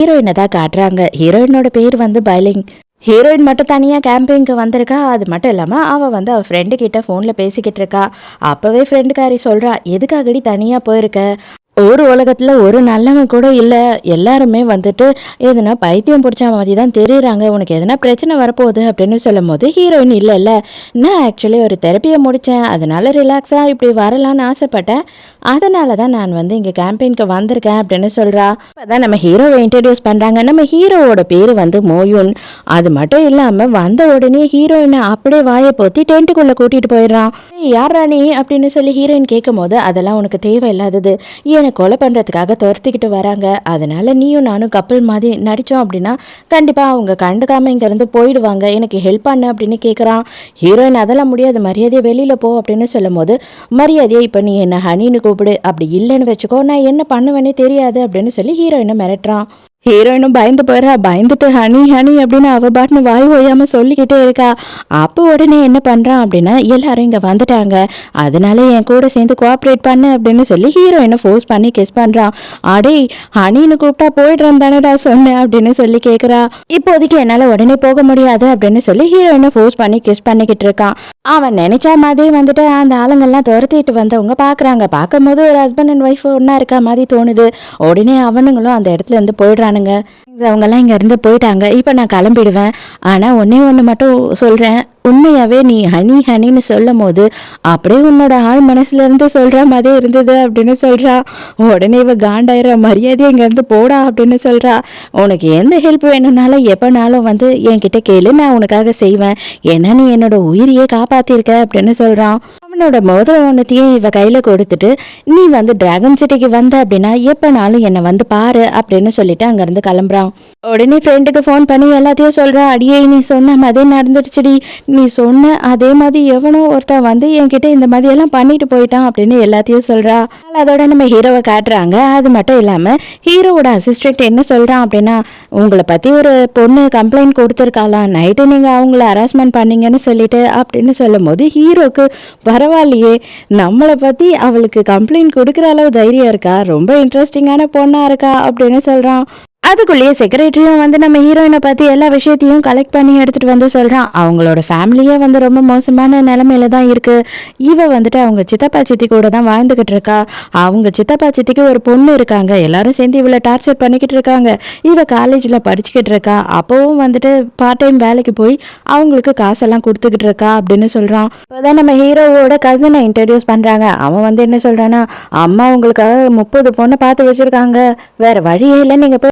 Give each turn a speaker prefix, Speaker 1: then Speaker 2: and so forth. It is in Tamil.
Speaker 1: ஹீரோயினை தான் காட்டுறாங்க. ஹீரோயினோட பேர் வந்து பைலிங். ஹீரோயின் மட்டும் தனியாக கேம்பெயினுக்கு வந்திருக்கா. அது மட்டும் இல்லாமல் அவள் வந்து அவள் ஃப்ரெண்டு கிட்ட ஃபோனில் பேசிக்கிட்டு இருக்கா. அப்போவே ஃப்ரெண்டுக்காரி சொல்கிறா, எதுக்காகடி தனியாக போயிருக்க, ஒரு உலகத்தில் ஒரு நல்லவன் கூட இல்லை, எல்லாருமே வந்துட்டு எதுனா பைத்தியம் பிடிச்ச மாதிரி தான் தெரியுறாங்க, உனக்கு எதனா பிரச்சனை வரப்போகுது அப்படின்னு சொல்லும் போது ஹீரோயின் இல்லை நான் ஆக்சுவலி ஒரு தெரப்பியை முடித்தேன், அதனால ரிலாக்ஸாக இப்படி வரலான்னு ஆசைப்பட்டேன், அதனால தான் நான் வந்து இங்கே கேம்பெயினுக்கு வந்திருக்கேன் அப்படின்னு சொல்கிறா. அதான் நம்ம ஹீரோவை இன்ட்ரடியூஸ் பண்ணுறாங்க. நம்ம ஹீரோவோட பேர் வந்து மோயுன். அது மட்டும் இல்லாமல் வந்த உடனே ஹீரோயினை அப்படியே வாயை போத்தி டென்ட்டுக்குள்ளே கூட்டிகிட்டு போயிடுறான். யார் ராணி அப்படின்னு சொல்லி ஹீரோயின் கேட்கும் போது, அதெல்லாம் உனக்கு தேவையில்லாதது, என்னை கொலை பண்ணுறதுக்காக துரத்திக்கிட்டு வராங்க, அதனால நீயும் நானும் கப்பல் மாதிரி நடித்தோம் அப்படின்னா கண்டிப்பாக அவங்க கண்டுக்காமல் இங்கேருந்து போயிடுவாங்க, எனக்கு ஹெல்ப் பண்ண அப்படின்னு கேட்குறான். ஹீரோயின் அதெல்லாம் முடியாது, மரியாதையை வெளியில் போ அப்படின்னு சொல்லும் போது, மரியாதையை இப்போ நீ என்ன ஹனின்னு கூப்பிடு, அப்படி இல்லைன்னு வச்சுக்கோ நான் என்ன பண்ணுவேனே தெரியாது அப்படின்னு சொல்லி ஹீரோயினை மிரட்டுறான். ஹீரோயினும் பயந்து போயிடா. பயந்துட்டு ஹனி ஹனி அப்படின்னு அவள் பாட்டுன்னு வாய் ஓயாமல் சொல்லிக்கிட்டே இருக்கா. அப்போ உடனே என்ன பண்ணுறான் அப்படின்னா, எல்லாரும் இங்கே வந்துட்டாங்க, அதனால என் கூட சேர்ந்து கோஆப்ரேட் பண்ணு அப்படின்னு சொல்லி ஹீரோயினை ஃபோர்ஸ் பண்ணி கிஸ் பண்ணுறான். அடே ஹனின்னு கூப்பிட்டா போய்ட்றேன் தானேடா சொன்னேன் அப்படின்னு சொல்லி கேட்குறா. இப்போதைக்கு என்னால் உடனே போக முடியாது அப்படின்னு சொல்லி ஹீரோயினை ஃபோர்ஸ் பண்ணி கிஸ் பண்ணிக்கிட்டு இருக்கான். அவன் நினைச்சா மாதிரி வந்துட்டு அந்த ஆளுங்கள்லாம் துரத்திட்டு வந்தவங்க பார்க்குறாங்க. பார்க்கும்போது ஒரு ஹஸ்பண்ட் அண்ட் ஒய்ஃப் ஒன்றா இருக்கா மாதிரி தோணுது. உடனே அவனுங்களும் அந்த இடத்துல இருந்து போயிடுறானுங்க. அவங்கெல்லாம் இங்கேருந்து போயிட்டாங்க. இப்போ நான் கிளம்பிடுவேன். ஆனால் ஒன்று மட்டும் சொல்கிறேன், உண்மையாகவே நீ ஹனி ஹனின்னு சொல்லும் போது அப்படியே உன்னோட ஆள் மனசுலேருந்து சொல்கிற மாதிரி இருந்தது அப்படின்னு சொல்கிறா. உடனே இவ காண்டாயிர, மரியாதை இங்கேருந்து போடா அப்படின்னு சொல்கிறா. உனக்கு எந்த ஹெல்ப் வேணும்னாலும் எப்போனாலும் வந்து என்கிட்ட கேளு, நான் உனக்காக செய்வேன், ஏன்னா நீ என்னோட உயிரையே காப்பாற்றிருக்க அப்படின்னு சொல்கிறான். அவனோட மோதிரம் ஒன்றுத்தையும் இவ கையில் கொடுத்துட்டு, நீ வந்து டிராகன் சிட்டிக்கு வந்த அப்படின்னா எப்போனாலும் என்னை வந்து பாரு அப்படின்னு சொல்லிட்டு அங்கேருந்து கிளம்புறான். உடனே ஃப்ரெண்டுக்கு ஃபோன் பண்ணி எல்லாத்தையும் சொல்கிறா. அடியே நீ சொன்ன மாதிரி நடந்துடுச்சுடி, நீ சொன்ன அதே மாதிரி எவனோ ஒருத்தன் வந்து என்கிட்ட இந்த மாதிரி எல்லாம் பண்ணிட்டு போயிட்டான் அப்படின்னு எல்லாத்தையும் சொல்கிறா. அதோட நம்ம ஹீரோவை காட்டுறாங்க. அது மட்டும் இல்லாமல் ஹீரோவோட அசிஸ்டன்ட் என்ன சொல்கிறான் அப்படின்னா, உங்களை பற்றி ஒரு பொண்ணு கம்ப்ளைண்ட் கொடுத்துருக்காளாம், நைட்டு நீங்கள் அவங்கள ஹராஸ்மெண்ட் பண்ணீங்கன்னு சொல்லிட்டு அப்படின்னு சொல்லும் போது ஹீரோக்கு பரவாயில்லையே, நம்மளை பற்றி அவளுக்கு கம்ப்ளைண்ட் கொடுக்குற அளவு தைரியம் இருக்கா, ரொம்ப இன்ட்ரெஸ்டிங்கான பொண்ணாக இருக்கா அப்படின்னு சொல்கிறான். அதுக்குள்ளேயே செக்ரட்டரியும் வந்து நம்ம ஹீரோயினை பற்றி எல்லா விஷயத்தையும் கலெக்ட் பண்ணி எடுத்துகிட்டு வந்து சொல்கிறான். அவங்களோட ஃபேமிலியே வந்து ரொம்ப மோசமான நிலமையில தான் இருக்குது. இவ வந்துட்டு அவங்க சித்தப்பா சித்தி கூட தான் வாழ்ந்துக்கிட்டு இருக்கா. அவங்க சித்தப்பா சித்திக்கு ஒரு பொண்ணு இருக்காங்க, எல்லாரும் சேர்ந்து இவளை டார்ச்சர் பண்ணிக்கிட்டு இருக்காங்க. இவ காலேஜில் படிச்சுக்கிட்டு இருக்கா. அப்போவும் வந்துட்டு பார்ட் டைம் வேலைக்கு போய் அவங்களுக்கு காசெல்லாம் கொடுத்துக்கிட்டு இருக்கா அப்படின்னு சொல்கிறான். இப்போதான் நம்ம ஹீரோவோட கசினை இன்ட்ரடியூஸ் பண்ணுறாங்க. அவன் வந்து என்ன சொல்கிறான்னா, அம்மா உங்களுக்காக 30 பொண்ணை பார்த்து வச்சுருக்காங்க, வேறு வழியே இல்லை, நீங்கள்